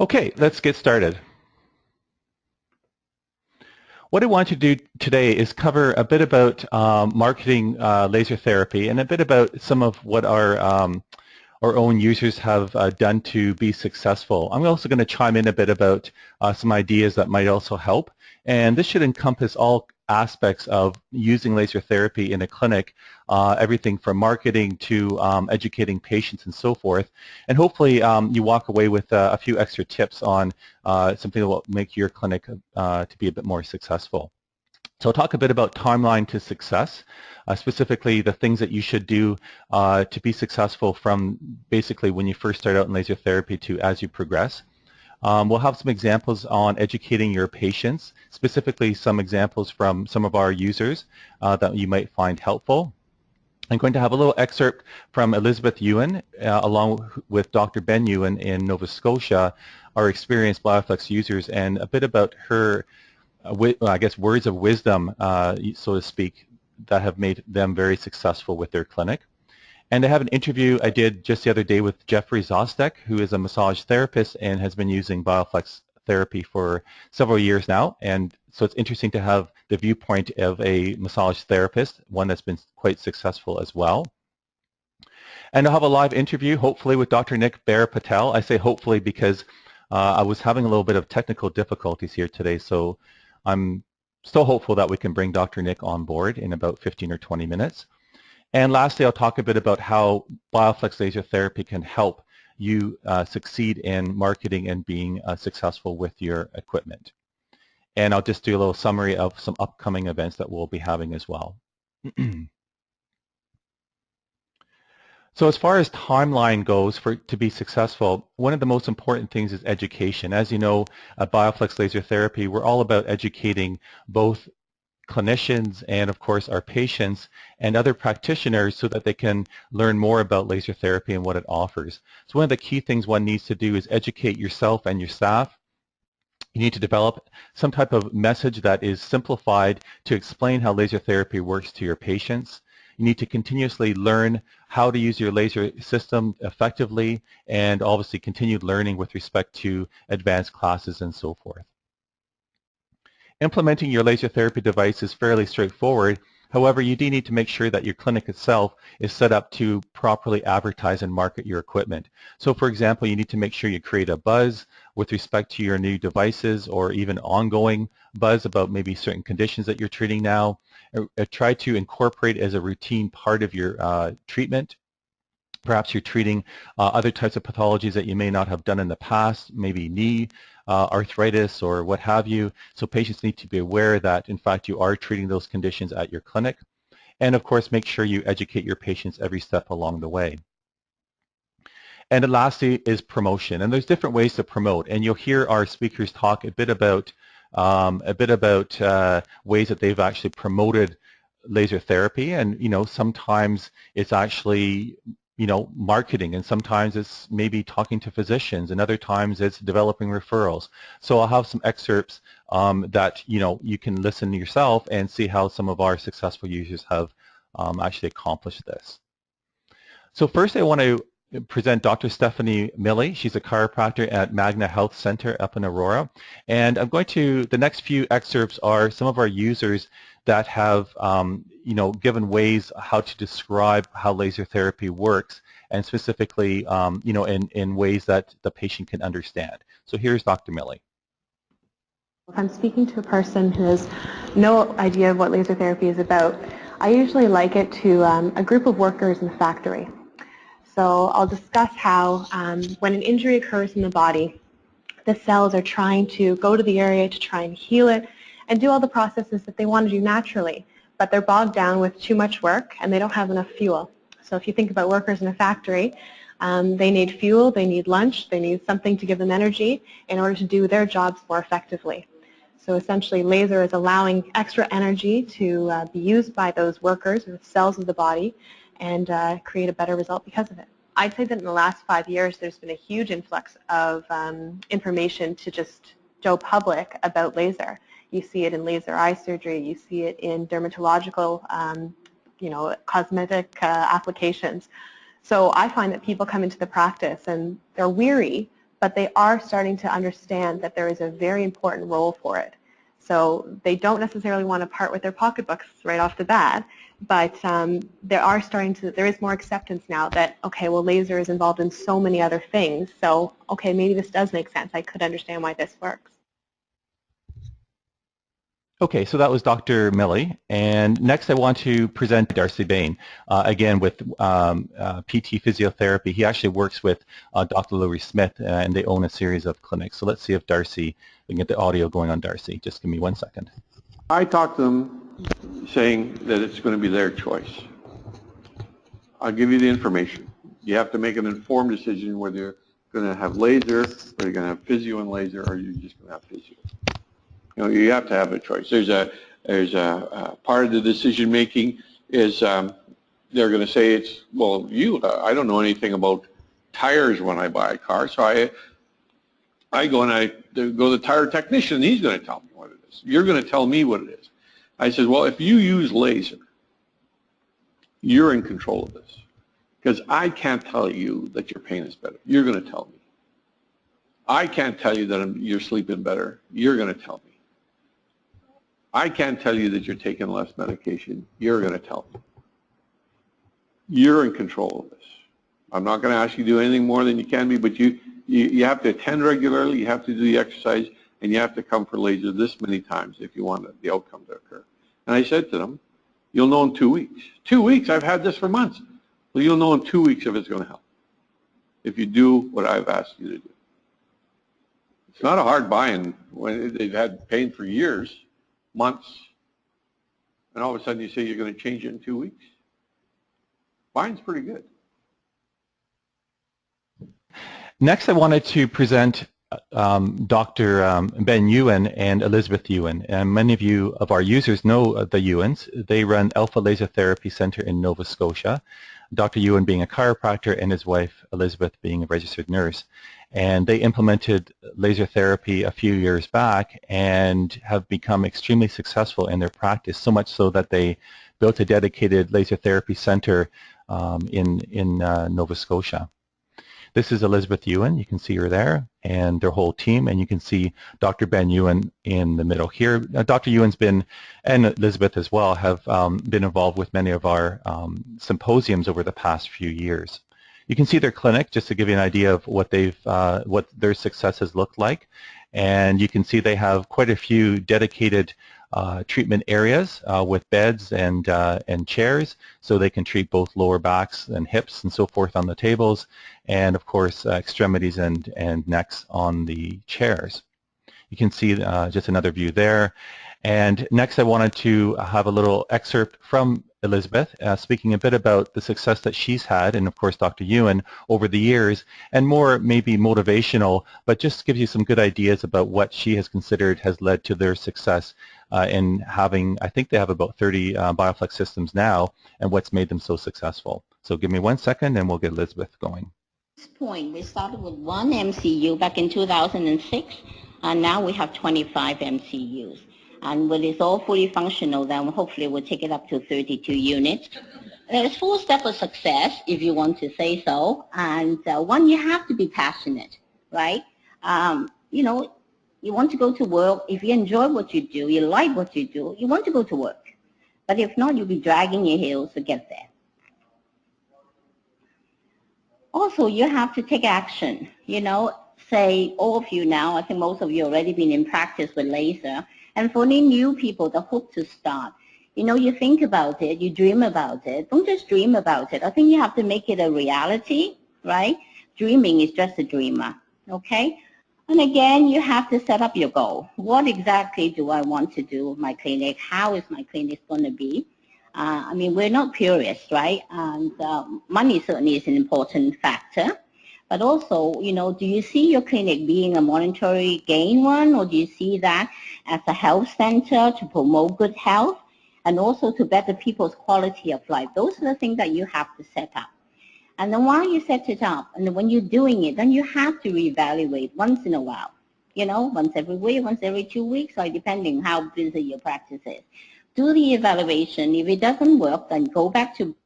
Okay, let's get started. What I want to do today is cover a bit about marketing laser therapy and a bit about some of what our own users have done to be successful. I'm also going to chime in a bit about some ideas that might also help. And this should encompass all aspects of using laser therapy in a clinic, everything from marketing to educating patients and so forth. And hopefully you walk away with a few extra tips on something that will make your clinic to be a bit more successful. So I'll talk a bit about timeline to success, specifically the things that you should do to be successful from basically when you first start out in laser therapy to as you progress. We'll have some examples on educating your patients, specifically some examples from some of our users that you might find helpful. I'm going to have a little excerpt from Elizabeth Ewan, along with Dr. Ben Ewan in Nova Scotia, our experienced BioFlex users, and a bit about her I guess words of wisdom, so to speak, that have made them very successful with their clinic. And I have an interview I did just the other day with Jeffrey Sostek, who is a massage therapist and has been using BioFlex therapy for several years now. And so it's interesting to have the viewpoint of a massage therapist, one that's been quite successful as well. And I'll have a live interview, hopefully, with Dr. Nick Bear Patel. I say hopefully because I was having a little bit of technical difficulties here today, so I'm still hopeful that we can bring Dr. Nick on board in about 15 or 20 minutes. And lastly, I'll talk a bit about how BioFlex laser therapy can help you succeed in marketing and being successful with your equipment. And I'll just do a little summary of some upcoming events that we'll be having as well. So as far as timeline goes to be successful, one of the most important things is education. As you know, at BioFlex Laser Therapy, we're all about educating both clinicians and, of course, our patients and other practitioners so that they can learn more about laser therapy and what it offers. So one of the key things one needs to do is educate yourself and your staff. You need to develop some type of message that is simplified to explain how laser therapy works to your patients. You need to continuously learn how to use your laser system effectively and obviously continue learning with respect to advanced classes and so forth. Implementing your laser therapy device is fairly straightforward. However, you do need to make sure that your clinic itself is set up to properly advertise and market your equipment. So for example, you need to make sure you create a buzz with respect to your new devices or even ongoing buzz about maybe certain conditions that you're treating now. Try to incorporate as a routine part of your treatment. Perhaps you're treating other types of pathologies that you may not have done in the past, maybe knee arthritis or what have you. So patients need to be aware that, in fact, you are treating those conditions at your clinic. And, of course, make sure you educate your patients every step along the way. And then lastly is promotion. And there's different ways to promote. And you'll hear our speakers talk a bit about ways that they've actually promoted laser therapy. And, you know, sometimes it's actually marketing, and sometimes it's maybe talking to physicians, and other times it's developing referrals. So I'll have some excerpts that you can listen yourself and see how some of our successful users have actually accomplished this. So first I want to present Dr. Stephanie Milley. She's a chiropractor at Magna Health Center up in Aurora. And the next few excerpts are some of our users that have given ways how to describe how laser therapy works, and specifically in ways that the patient can understand. So here's Dr. Milley. If I'm speaking to a person who has no idea of what laser therapy is about, I usually like it to a group of workers in the factory. So I'll discuss how when an injury occurs in the body, the cells are trying to go to the area to try and heal it and do all the processes that they want to do naturally, but they're bogged down with too much work and they don't have enough fuel. So if you think about workers in a factory, they need fuel, they need lunch, they need something to give them energy in order to do their jobs more effectively. So essentially laser is allowing extra energy to be used by those workers or cells of the body and create a better result because of it. I'd say that in the last 5 years there's been a huge influx of information to just show public about laser. You see it in laser eye surgery, you see it in dermatological, cosmetic applications. So I find that people come into the practice and they're weary, but they are starting to understand that there is a very important role for it. So they don't necessarily want to part with their pocketbooks right off the bat, but there is more acceptance now that, okay, well, laser is involved in so many other things, so okay, maybe this does make sense. I could understand why this works. Okay, so that was Dr. Milley, and next I want to present Darcy Bain, again with PT physiotherapy. He actually works with Dr. Louis Smith, and they own a series of clinics. So let's see if Darcy, we can get the audio going on Darcy. Just give me 1 second. I talked to them saying that it's going to be their choice. I'll give you the information. You have to make an informed decision whether you're going to have laser, or you're going to have physio and laser, or you're just going to have physio. You know, you have to have a choice. There's a part of the decision making is they're going to say it's, well, I don't know anything about tires when I buy a car, so I go and I go to the tire technician, and he's going to tell me what it is. You're going to tell me what it is. I said, well, if you use laser, you're in control of this, because I can't tell you that your pain is better. You're going to tell me. I can't tell you that you're sleeping better. You're going to tell me. I can't tell you that you're taking less medication. You're going to tell me. You're in control of this. I'm not going to ask you to do anything more than you can be, but you have to attend regularly, you have to do the exercise, and you have to come for laser this many times if you want the outcome to occur. And I said to them, you'll know in 2 weeks. 2 weeks? I've had this for months. Well, you'll know in 2 weeks if it's going to help, if you do what I've asked you to do. It's not a hard buy-in when they've had pain for years, months, and all of a sudden you say you're going to change it in 2 weeks. Buy-in's pretty good. Next, I wanted to present Dr. Ben Ewan and Elizabeth Ewan. And many of our users know the Ewans. They run Alpha Laser Therapy Center in Nova Scotia, Dr. Ewan being a chiropractor and his wife Elizabeth being a registered nurse. And they implemented laser therapy a few years back and have become extremely successful in their practice, so much so that they built a dedicated laser therapy center in Nova Scotia. This is Elizabeth Ewan, you can see her there, and their whole team, and you can see Dr. Ben Ewan in the middle here. Dr. Ewan's been, and Elizabeth as well, have been involved with many of our symposiums over the past few years. You can see their clinic, just to give you an idea of what their success has looked like, and you can see they have quite a few dedicated treatment areas with beds and chairs, so they can treat both lower backs and hips and so forth on the tables, and of course extremities and necks on the chairs. You can see just another view there. And next I wanted to have a little excerpt from Elizabeth speaking a bit about the success that she's had, and of course Dr. Ewan, over the years, and more maybe motivational, but just gives you some good ideas about what she has considered has led to their success in having, I think they have about 30 BioFlex systems now, and what's made them so successful. So give me 1 second and we'll get Elizabeth going. At this point, we started with 1 MCU back in 2006, and now we have 25 MCUs. And when it's all fully functional, then hopefully we'll take it up to 32 units. There's 4 steps of success, if you want to say so. And one, you have to be passionate, right? You know, you want to go to work. If you enjoy what you do, you like what you do, you want to go to work. But if not, you'll be dragging your heels to get there. Also, you have to take action. You know, say all of you now, I think most of you already been in practice with laser. And for any new people that hope to start, you know, you think about it, you dream about it. Don't just dream about it. I think you have to make it a reality, right? Dreaming is just a dreamer, okay? And again, you have to set up your goal. What exactly do I want to do with my clinic? How is my clinic going to be? I mean, we're not purists, right? And money certainly is an important factor. But also, you know, do you see your clinic being a monetary gain one, or do you see that as a health center to promote good health and also to better people's quality of life? Those are the things that you have to set up. And then while you set it up, and when you're doing it, then you have to reevaluate once in a while. You know, once every week, once every 2 weeks, or depending how busy your practice is. Do the evaluation. If it doesn't work, then go back to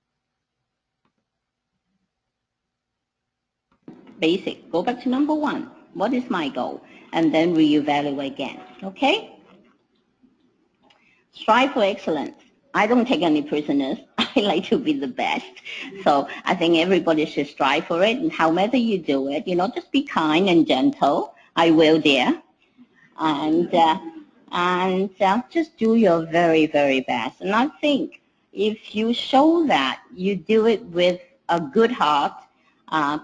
basic. Go back to number 1. What is my goal? And then reevaluate again, okay? Strive for excellence. I don't take any prisoners. I like to be the best. So I think everybody should strive for it. And however you do it, just be kind and gentle. I will, dear. And just do your very, very best. And I think if you show that you do it with a good heart,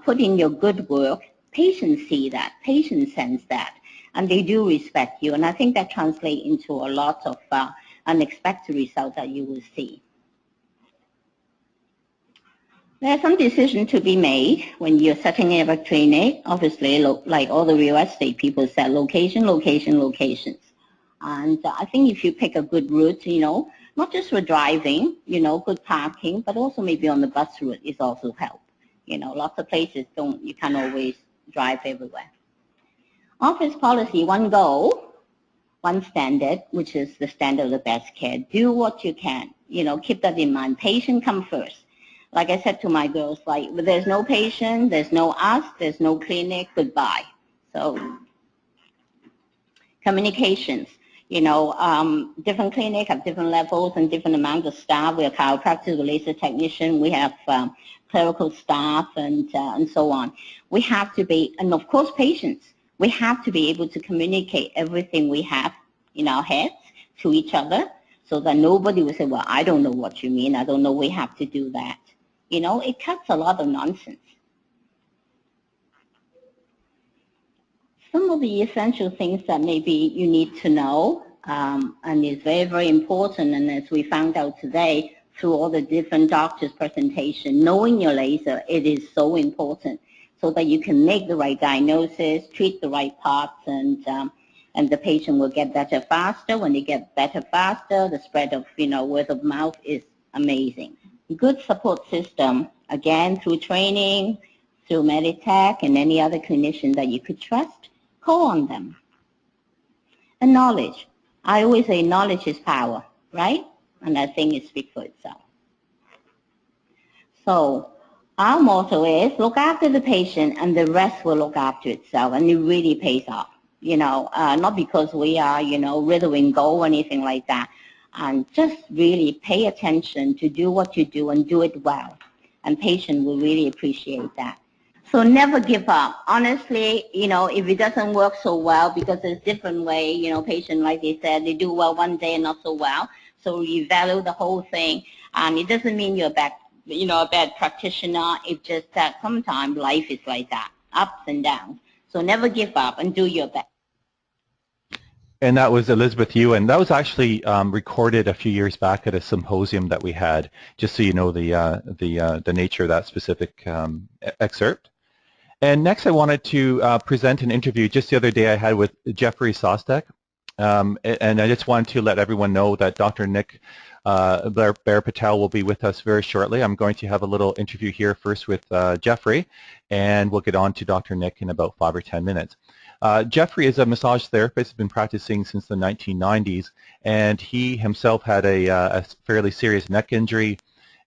put in your good work, patients see that, patients sense that, and they do respect you. And I think that translates into a lot of unexpected results that you will see. There are some decisions to be made when you're setting up a clinic. Obviously, like all the real estate people said, location, location, locations. And I think if you pick a good route, not just for driving, good parking, but also maybe on the bus route is also help. Lots of places you can't always drive everywhere. Office policy, one goal, one standard, which is the standard of the best care. Do what you can. Keep that in mind. Patient come first. Like I said to my girls, there's no patient, there's no us, there's no clinic, goodbye. So communications. Different clinics have different levels and different amounts of staff. We have chiropractors, laser technician, we have clerical staff, and so on. We have to be, and of course patients, we have to be able to communicate everything we have in our heads to each other so that nobody will say, well, I don't know what you mean, I don't know we have to do that. It cuts a lot of nonsense. Some of the essential things that maybe you need to know, and is very, very important, and as we found out today through all the different doctors' presentation, knowing your laser, it is so important so that you can make the right diagnosis, treat the right parts, and the patient will get better faster. When they get better faster, the spread of word of mouth is amazing. Good support system, again, through training, through Meditech and any other clinician that you could trust, call on them. And knowledge. I always say knowledge is power, right? And I think it speaks for itself. So our motto is look after the patient and the rest will look after itself, and it really pays off. Not because we are, riddle and gold or anything like that. And just really pay attention to do what you do and do it well. And patient will really appreciate that. So never give up. Honestly, if it doesn't work so well, because there's different way, patient, like they said, they do well one day and not so well. So you value the whole thing. And it doesn't mean you're a bad practitioner. It's just that sometimes life is like that, ups and downs. So never give up and do your best. And that was Elizabeth Ewan. That was actually recorded a few years back at a symposium that we had, just so you know the nature of that specific excerpt. And next I wanted to present an interview just the other day I had with Jeffrey Sostek. And I just wanted to let everyone know that Dr. Nick Bear Patel will be with us very shortly. I'm going to have a little interview here first with Jeffrey, and we'll get on to Dr. Nick in about 5 or 10 minutes. Jeffrey is a massage therapist, has been practicing since the 1990s, and he himself had a fairly serious neck injury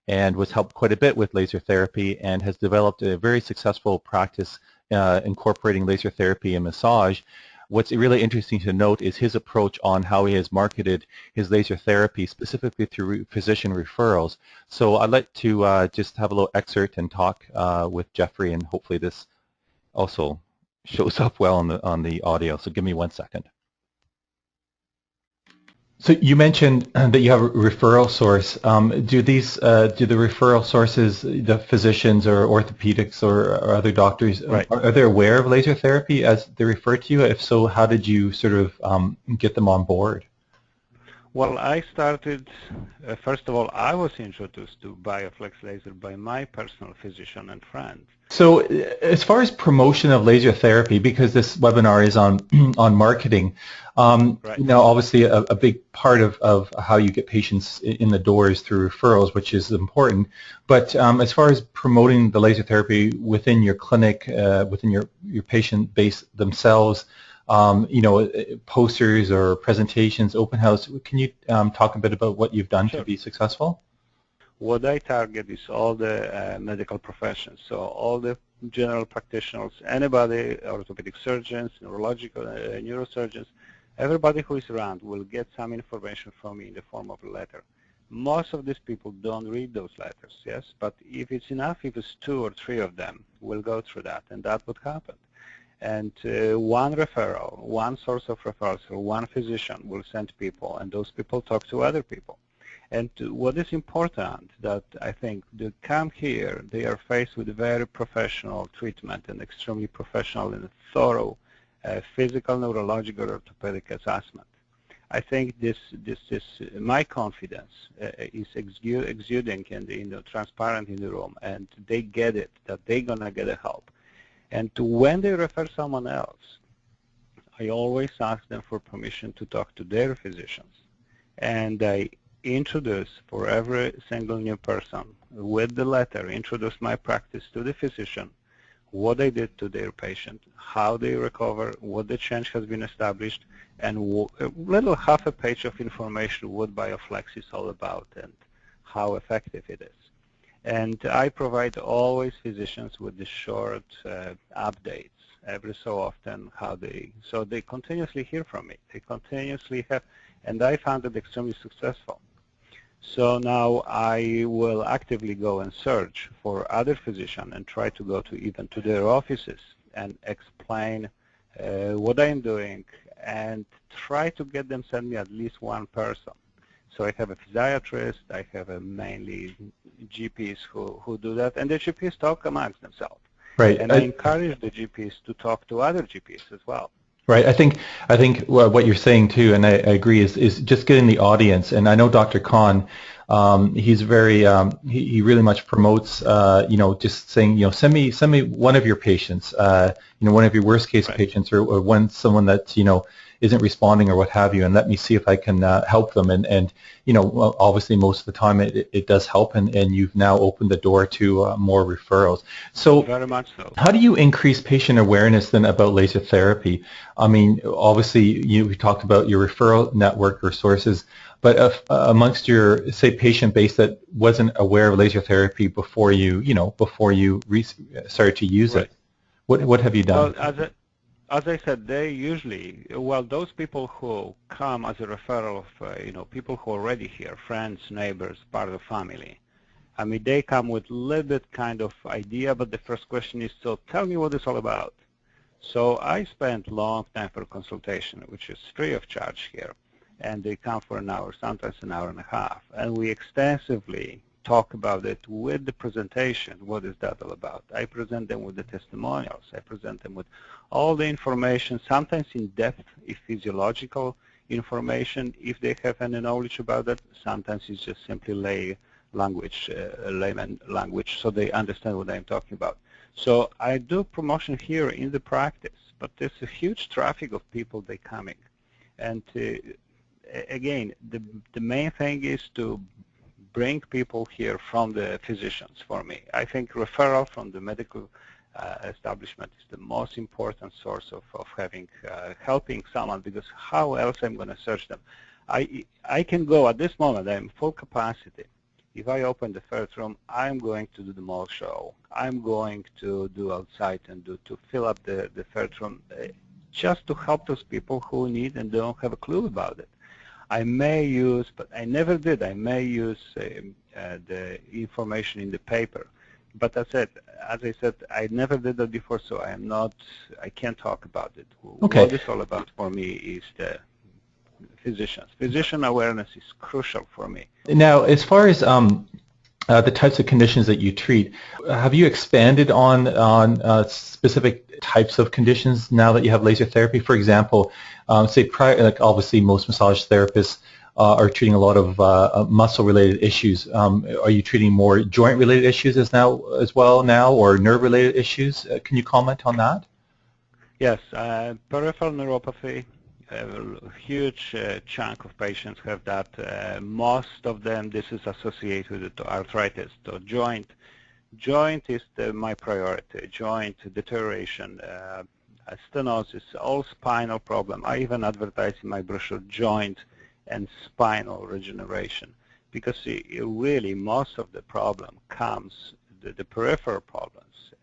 and was helped quite a bit with laser therapy and has developed a very successful practice incorporating laser therapy and massage. What's really interesting to note is his approach on how he has marketed his laser therapy specifically through physician referrals. So I'd like to just have a little excerpt and talk with Jeffrey, and hopefully this also shows up well on the audio. So give me 1 second. So you mentioned that you have a referral source. Do the referral sources, the physicians or orthopedics or other doctors, right, are they aware of laser therapy as they refer to you? If so, how did you sort of get them on board? Well, I started, first of all, I was introduced to BioFlex laser by my personal physician and friend. So as far as promotion of laser therapy, because this webinar is on marketing, right, obviously a big part of how you get patients in the door is through referrals, which is important. But as far as promoting the laser therapy within your clinic, within your patient base themselves, posters or presentations, open house, can you talk a bit about what you've done to be successful? What I target is all the medical professions, so all the general practitioners, anybody, orthopedic surgeons, neurological neurosurgeons, everybody who is around will get some information from me in the form of a letter. Most of these people don't read those letters, yes, but if it's enough, if it's 2 or 3 of them, we'll go through that, and that would happen. And one referral, one source of referrals, or one physician will send people, and those people talk to other people. And what is important that I think they come here, they are faced with very professional treatment and extremely professional and thorough physical, neurological, orthopedic assessment. I think this is my confidence is exuding and transparent in the room, and they get it that they're gonna get a help. And when they refer someone else, I always ask them for permission to talk to their physicians, and I introduce for every single new person with the letter, introduce my practice to the physician, what they did to their patient, how they recover, what the change has been established, and a little half a page of information what BioFlex is all about and how effective it is. And I provide always physicians with the short updates every so often, so they continuously hear from me. They continuously have, and I found it extremely successful. So now I will actively go and search for other physicians and try to go to even to their offices and explain what I'm doing and try to get them send me at least one person. So I have a physiatrist, I have mainly GPs who do that, and the GPs talk amongst themselves. Right. And I encourage the GPs to talk to other GPs as well. Right. I think what you're saying too, and I agree, is just getting the audience. And I know Dr. Khan, he's very he really much promotes just saying, send me one of your patients, one of your worst case patients, or one someone that isn't responding or what have you, and let me see if I can help them. And obviously most of the time it does help, and you've now opened the door to more referrals. So very much so. How do you increase patient awareness then about laser therapy? I mean, obviously we talked about your referral network or sources, but amongst your, say, patient base that wasn't aware of laser therapy before you started to use it, what have you done? Well, as I said, they usually, those people who come as a referral of, people who are already here, friends, neighbors, part of the family, I mean, they come with a little bit kind of idea, but the first question is, so tell me what it's all about. So I spent long time for a consultation, which is free of charge here, and they come for an hour, sometimes an hour and a half, and we extensively talk about it with the presentation. What is that all about? I present them with the testimonials. I present them with all the information, sometimes in depth, if physiological information, if they have any knowledge about that. Sometimes it's just simply layman language, so they understand what I'm talking about. So I do promotion here in the practice, but there's a huge traffic of people they coming. And again, the main thing is to bring people here from the physicians for me. I think referral from the medical establishment is the most important source of helping someone, because how else I'm going to search them? I can go at this moment, I'm full capacity. If I open the third room, I'm going to do the mall show. I'm going to do outside and to fill up the third room just to help those people who need and don't have a clue about it. I may use, but I never did, I may use the information in the paper. But as I said, I never did that before, so I can't talk about it. Okay. What it's all about for me is the physicians. Physician awareness is crucial for me. Now, as far as the types of conditions that you treat, have you expanded on specific types of conditions now that you have laser therapy? For example, say like obviously most massage therapists are treating a lot of muscle-related issues. Are you treating more joint-related issues as well now, or nerve-related issues? Can you comment on that? Yes, peripheral neuropathy. A huge chunk of patients have that. Most of them, this is associated with arthritis. So joint is my priority. Joint deterioration, stenosis, all spinal problem. I even advertise in my brochure joint and spinal regeneration, because really most of the problem comes, the peripheral problems,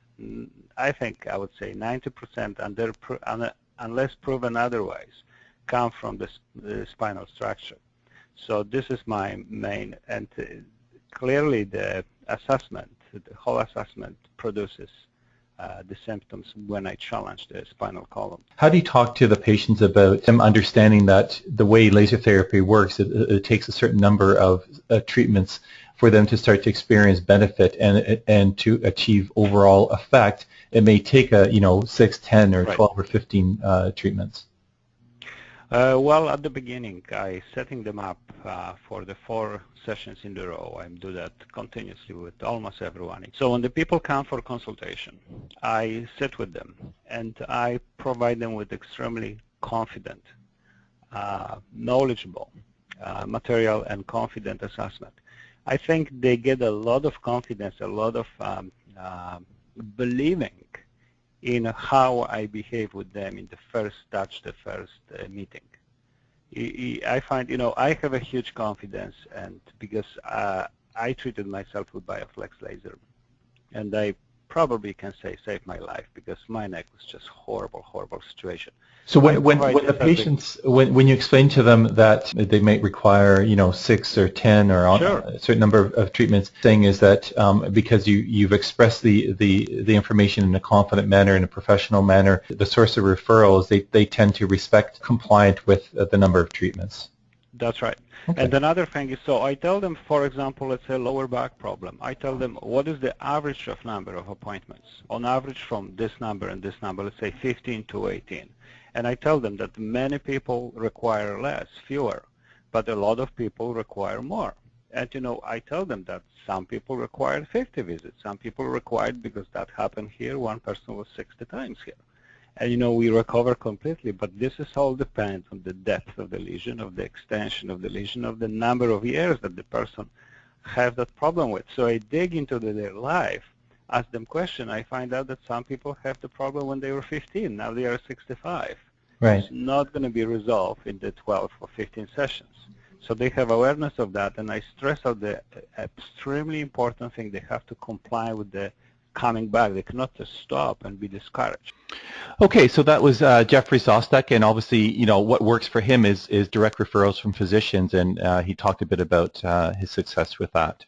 I think I would say 90% unless proven otherwise, come from the spinal structure. So this is my main, and clearly the whole assessment produces the symptoms when I challenge the spinal column. How do you talk to the patients about them understanding that the way laser therapy works, it takes a certain number of treatments for them to start to experience benefit and to achieve overall effect? It may take 6, 10, or 12 or 15 treatments. Well, at the beginning, I setting them up for the 4 sessions in a row. I do that continuously with almost everyone. So when the people come for consultation, I sit with them and I provide them with extremely confident, knowledgeable material and confident assessment. I think they get a lot of confidence, a lot of believing in how I behave with them in the first touch, the first meeting. I find, I have a huge confidence, and because I treated myself with BioFlex laser, and I probably can say saved my life because my neck was just horrible situation. So when the patients, when you explain to them that they might require 6 or 10 or a certain number of treatments, saying is that because you've expressed the information in a confident manner, in a professional manner, the source of referrals, they tend to respect compliant with the number of treatments. That's right. Okay. And another thing is, so I tell them, for example, let's say lower back problem. I tell them what is the average of number of appointments. On average from this number and this number, let's say 15 to 18. And I tell them that many people require less, fewer, but a lot of people require more. And I tell them that some people require 50 visits. Some people required, because that happened here, one person was 60 times here. And we recover completely, but this is all depends on the depth of the lesion, of the extension of the lesion, of the number of years that the person have that problem with. So I dig into their life, ask them questions. I find out that some people have the problem when they were 15. Now they are 65. Right. It's not going to be resolved in the 12 or 15 sessions. So they have awareness of that, and I stress out the extremely important thing. They have to comply with the coming back. They cannot just stop and be discouraged. Okay, so that was Jeffrey Sostek, and obviously, what works for him is direct referrals from physicians, and he talked a bit about his success with that.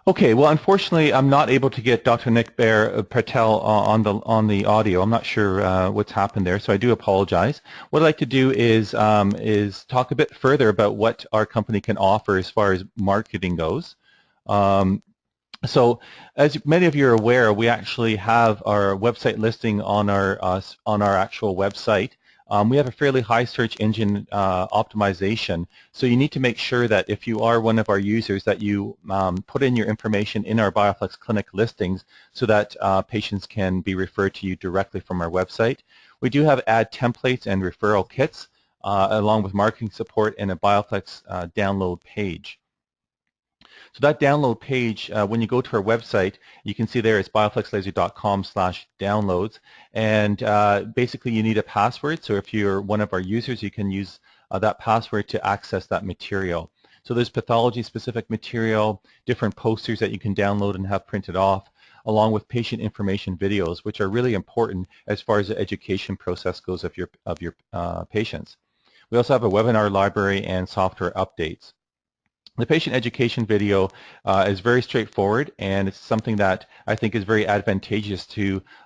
Okay, well, unfortunately, I'm not able to get Dr. Nick Patel on the audio. I'm not sure what's happened there, so I do apologize. What I'd like to do is talk a bit further about what our company can offer as far as marketing goes. So, as many of you are aware, we actually have our website listing on our actual website. We have a fairly high search engine optimization, so you need to make sure that if you are one of our users that you put in your information in our BioFlex clinic listings so that patients can be referred to you directly from our website. We do have ad templates and referral kits along with marketing support and a BioFlex download page. So that download page, when you go to our website, you can see there it's bioflexlaser.com/downloads, and basically you need a password. So if you're one of our users, you can use that password to access that material. So there's pathology-specific material, different posters that you can download and have printed off, along with patient information videos, which are really important as far as the education process goes of your patients. We also have a webinar library and software updates. The patient education video is very straightforward, and it's something that I think is very advantageous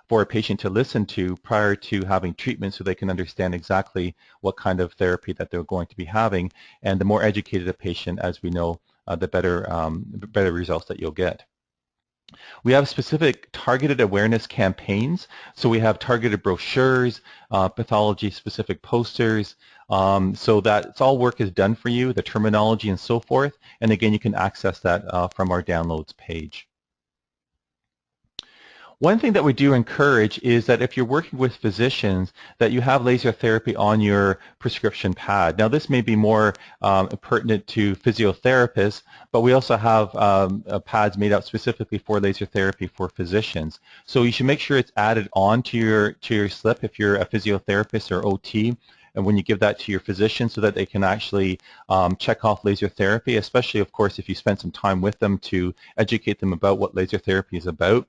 for a patient to listen to prior to having treatment, so they can understand exactly what kind of therapy that they're going to be having. And the more educated a patient, as we know, the better results that you'll get. We have specific targeted awareness campaigns. So we have targeted brochures, pathology-specific posters, so that it's all work is done for you, the terminology and so forth. And again, you can access that from our downloads page. One thing that we do encourage is that if you're working with physicians, that you have laser therapy on your prescription pad. Now, this may be more pertinent to physiotherapists, but we also have pads made out specifically for laser therapy for physicians. So you should make sure it's added on to your slip if you're a physiotherapist or OT. and when you give that to your physician so that they can actually check off laser therapy, especially, of course, if you spend some time with them to educate them about what laser therapy is about,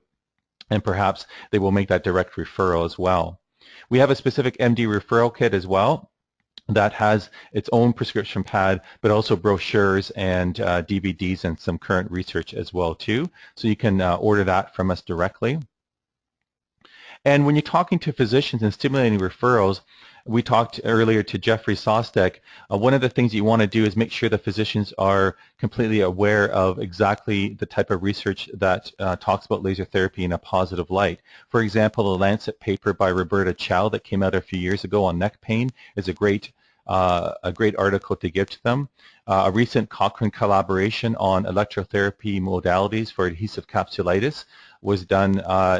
and perhaps they will make that direct referral as well. We have a specific MD referral kit as well that has its own prescription pad, but also brochures and DVDs and some current research as well too. So you can order that from us directly. And when you're talking to physicians and stimulating referrals, we talked earlier to Jeffrey Sostek, one of the things you want to do is make sure the physicians are completely aware of exactly the type of research that talks about laser therapy in a positive light. For example, the Lancet paper by Roberta Chow that came out a few years ago on neck pain is a great article to give to them. A recent Cochrane collaboration on electrotherapy modalities for adhesive capsulitis was done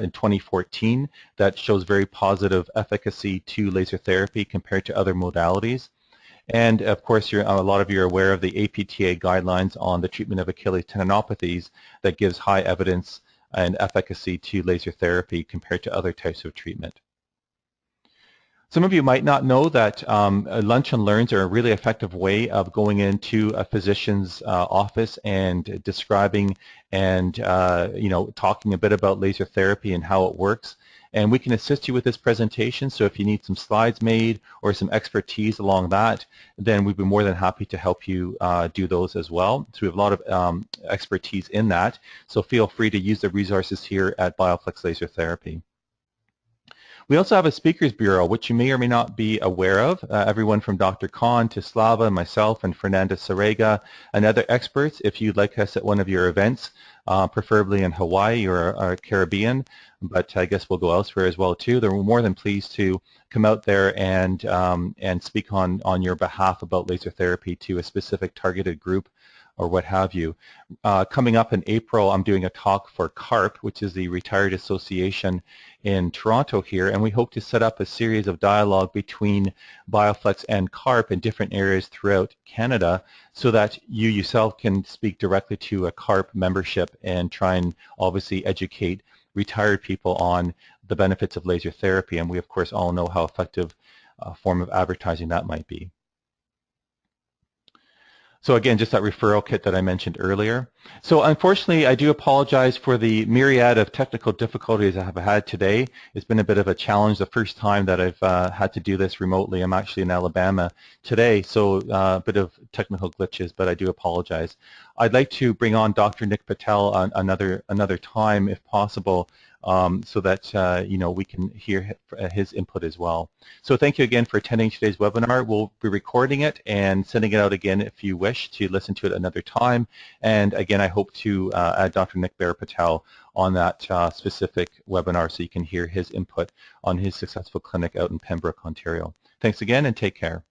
in 2014 that shows very positive efficacy to laser therapy compared to other modalities. And of course, a lot of you are aware of the APTA guidelines on the treatment of Achilles tendinopathies that gives high evidence and efficacy to laser therapy compared to other types of treatment. Some of you might not know that lunch and learns are a really effective way of going into a physician's office and describing and talking a bit about laser therapy and how it works. And we can assist you with this presentation, so if you need some slides made or some expertise along that, then we'd be more than happy to help you do those as well. So we have a lot of expertise in that, so feel free to use the resources here at BioFlex Laser Therapy. We also have a speakers bureau, which you may or may not be aware of. Everyone from Dr. Khan to Slava, myself, and Fernanda Sarega, and other experts. If you'd like us at one of your events, preferably in Hawaii or Caribbean, but I guess we'll go elsewhere as well too. They're more than pleased to come out there and speak on your behalf about laser therapy to a specific targeted group or what have you. Coming up in April, I'm doing a talk for CARP, which is the Retired Association in Toronto here, and we hope to set up a series of dialogue between BioFlex and CARP in different areas throughout Canada so that you yourself can speak directly to a CARP membership and try and obviously educate retired people on the benefits of laser therapy, and we of course all know how effective a form of advertising that might be. So again, just that referral kit that I mentioned earlier. So unfortunately, I do apologize for the myriad of technical difficulties I have had today. It's been a bit of a challenge, the first time that I've had to do this remotely. I'm actually in Alabama today, so a bit of technical glitches, but I do apologize. I'd like to bring on Dr. Nick Patel another time, if possible, so that we can hear his input as well. So thank you again for attending today's webinar. We'll be recording it and sending it out again if you wish to listen to it another time. And again, I hope to add Dr. Nick Patel on that specific webinar so you can hear his input on his successful clinic out in Pembroke, Ontario. Thanks again and take care.